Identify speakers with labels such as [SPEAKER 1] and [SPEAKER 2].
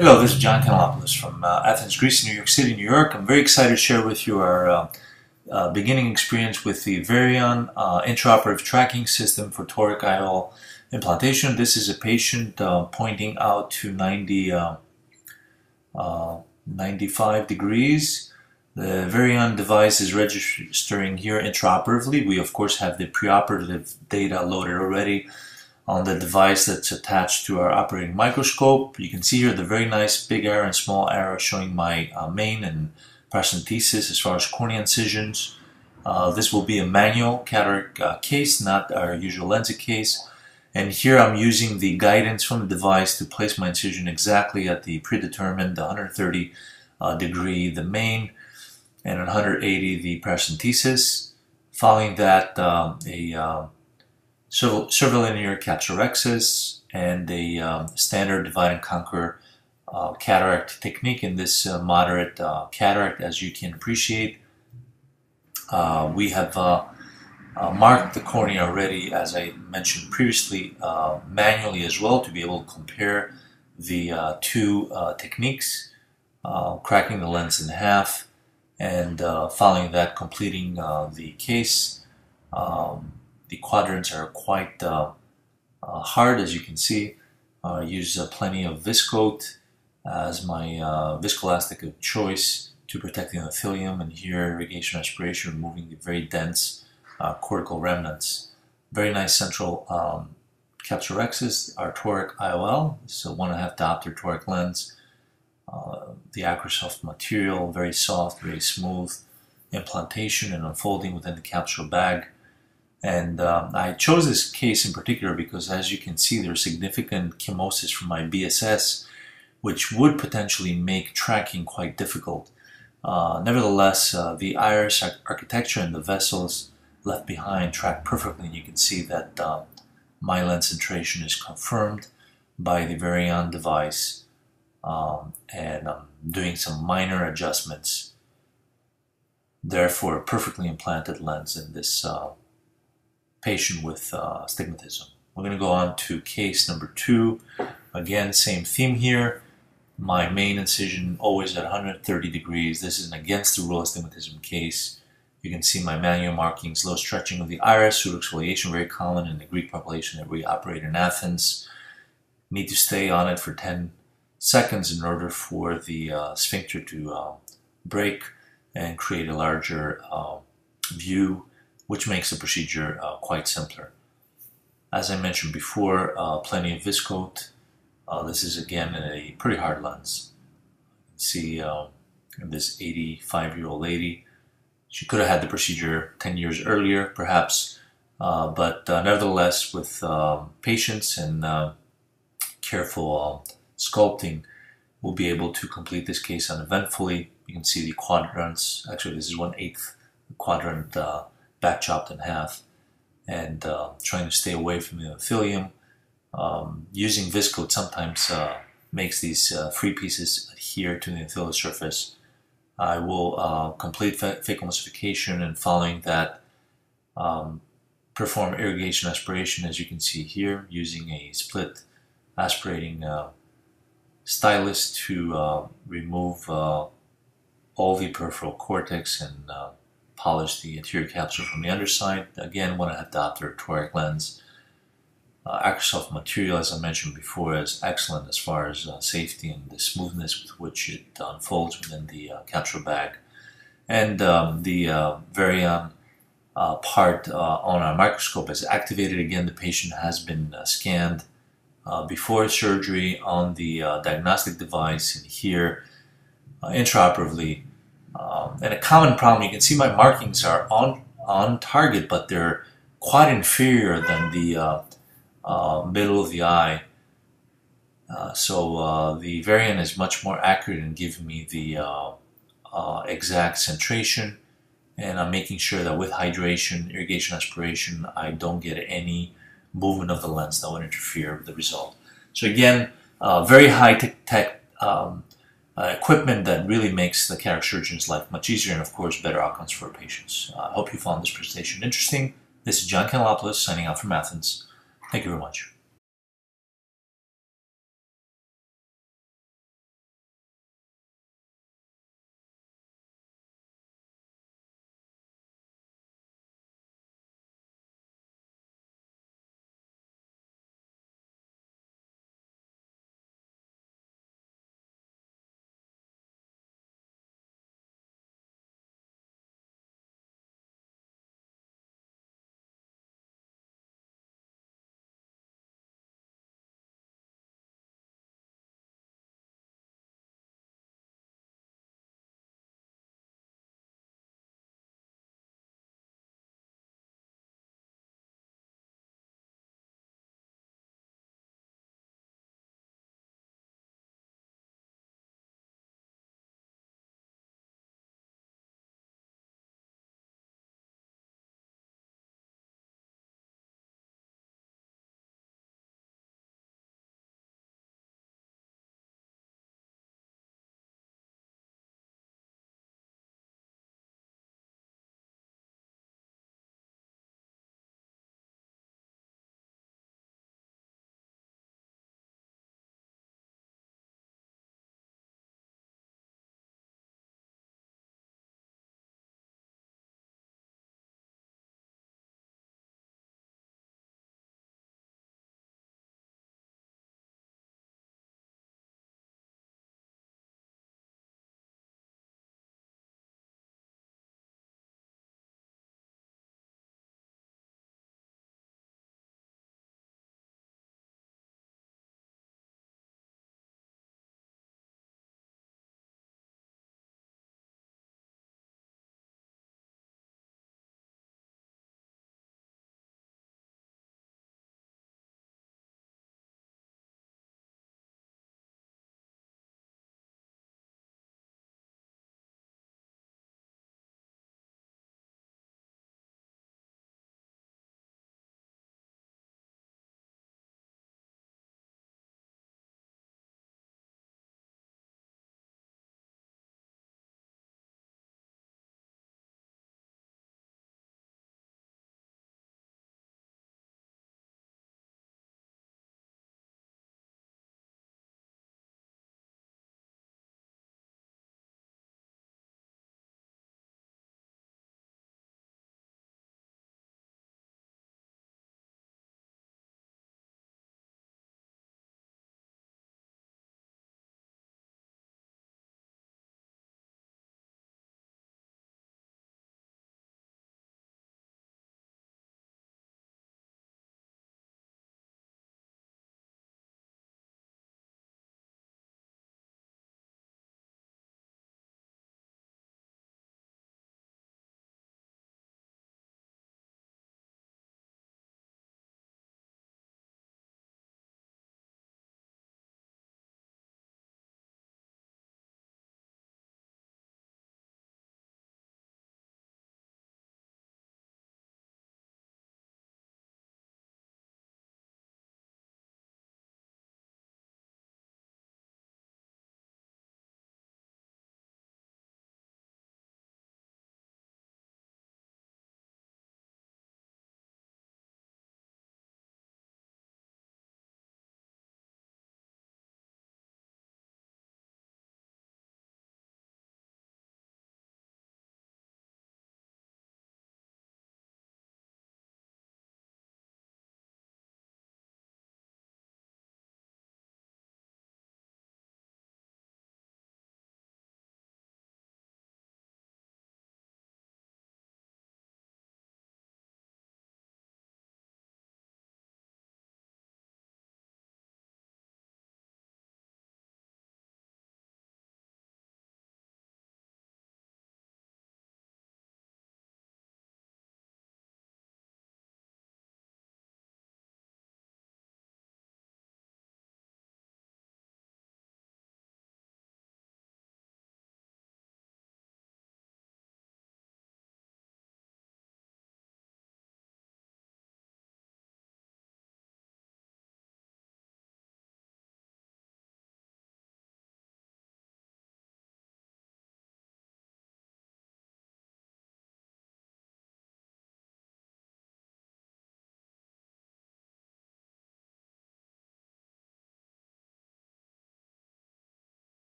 [SPEAKER 1] Hello, this is John Kanellopoulos from Athens, Greece, New York City, New York. I'm very excited to share with you our beginning experience with the Varian intraoperative tracking system for toric IOL implantation. This is a patient pointing out to 95 degrees. The Varian device is registering here intraoperatively. We of course have the preoperative data loaded already on the device that's attached to our operating microscope. You can see here the very nice big arrow and small arrow showing my main and paracentesis as far as cornea incisions. This will be a manual cataract case, not our usual LASIK case. And here I'm using the guidance from the device to place my incision exactly at the predetermined 130 degree the main and 180 the paracentesis. Following that, curvilinear catarexis and a standard divide and conquer cataract technique in this moderate cataract. As you can appreciate, we have marked the cornea already, as I mentioned previously, manually as well, to be able to compare the two techniques, cracking the lens in half and following that completing the case. The quadrants are quite hard, as you can see. Use plenty of viscoat as my viscoelastic of choice to protect the endothelium, and here irrigation aspiration, removing the very dense cortical remnants. Very nice central catarexis, our toric IOL. It's a 1.5 diopter toric lens. The Acrosoft material, very soft, very smooth implantation and unfolding within the capsule bag. And I chose this case in particular because, as you can see, there's significant chemosis from my BSS, which would potentially make tracking quite difficult. Nevertheless, the iris architecture and the vessels left behind track perfectly, and you can see that my lens centration is confirmed by the Varian device, and I'm doing some minor adjustments. Therefore, a perfectly implanted lens in this patient with astigmatism. We're going to go on to case number 2. Again, same theme here. My main incision always at 130 degrees. This is an against the rule astigmatism case. You can see my manual markings, low stretching of the iris, pseudoexfoliation, very common in the Greek population that we operate in Athens. Need to stay on it for 10 seconds in order for the sphincter to break and create a larger view, which makes the procedure quite simpler. As I mentioned before, plenty of viscoat. This is again a pretty hard lens. You can see this 85-year-old lady. She could have had the procedure 10 years earlier, perhaps, but nevertheless, with patience and careful sculpting, we'll be able to complete this case uneventfully. You can see the quadrants. Actually, this is 1/8 quadrant back chopped in half, and trying to stay away from the endothelium. Using viscoat sometimes makes these free pieces adhere to the endothelial surface. I will complete phacoemulsification, and following that perform irrigation aspiration, as you can see here, using a split aspirating stylus to remove all the peripheral cortex and polish the anterior capsule from the underside. Again, 1.5 diopter toric lens. Acrosoft material, as I mentioned before, is excellent as far as safety and the smoothness with which it unfolds within the capsule bag. And the Varian part on our microscope is activated. Again, the patient has been scanned before surgery on the diagnostic device, and here intraoperatively. And a common problem, you can see my markings are on target, but they're quite inferior than the middle of the eye. So the Varian is much more accurate in giving me the exact centration, and I'm making sure that with hydration, irrigation aspiration, I don't get any movement of the lens that would interfere with the result. So again, very high-tech equipment that really makes the cataract surgeon's life much easier, and of course better outcomes for patients. I hope you found this presentation interesting. This is John Kanellopoulos signing out from Athens. Thank you very much.